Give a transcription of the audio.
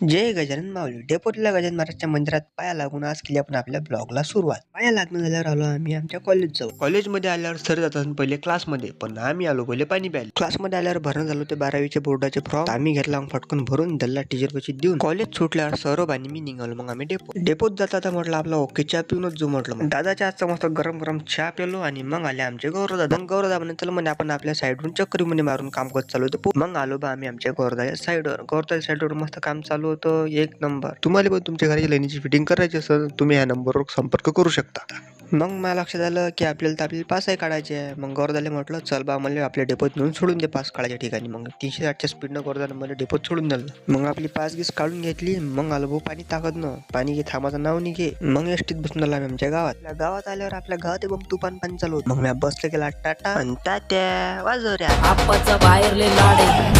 जय गजानन माऊली. डेपोतल्या गजानन महाराजच्या मंदिरात पाया लागून आज केली आपण आपल्या ब्लॉगला सुरुवात. पाया लागणं झाल्यावर आलो आम्ही आमच्या कॉलेज जाऊ. कॉलेजमध्ये आल्यावर सर जातात पहिले क्लासमध्ये, पण आम्ही आलो पहिले पाणी प्यायला. क्लासमध्ये आल्यावर भरणं झालो ते 12वीचे बोर्डाचे फॉर्म आम्ही घेतला फटकन भरून दल्ला टीचर पैसे देऊन. कॉलेज सुटल्यावर सौरभ आणि मी निघालो. मग आम्ही डेपोत जाता म्हटलं आपला ओके चहा पिऊनच जो म्हटलं. मग दादाच्या आजचा मस्त गरम गरम चहा पिलो आणि मग आले आमचे गौरवदादा. गौरवदा म्हणे चल म्हणे आपण आपल्या साईडवरून चक्री म्हणे मारून काम करत चालू होतं. मग आलो बा आम्ही आमच्या गौरवदाच्या साईडवर. गौरवदाच्या साईडवर मस्त काम चालू होतं एक नंबर. तुम्हाला पण तुमच्या घरी लाईनीची फिटिंग करायची असेल तुम्ही ह्या नंबरवर संपर्क करू शकता. मग मला लक्षात आलं की आपल्याला पासही काढायचे आहे. मग गौरवदाले म्हटलं चल बा मला आपल्या डेपोत नेऊन सोडून दे पास काढायच्या ठिकाणी. मग 360च्या स्पीडनं गौरवदाने मला डेपोत सोडून दिलं. मग आपली पास गीस काढून घेतली. मग आलो भाऊ पाणी टाकत पाणी घे थांबाचं नाव नाही घे. मग एसटीत बसून आलो आमच्या गावात आल्यावर आपल्या गावात एकदम तुफान पाणी चालू होतं. मग मी बसले गेला टाटा आणि तात्या वाजवऱ्या आप्पाचा बाहेरले लाडे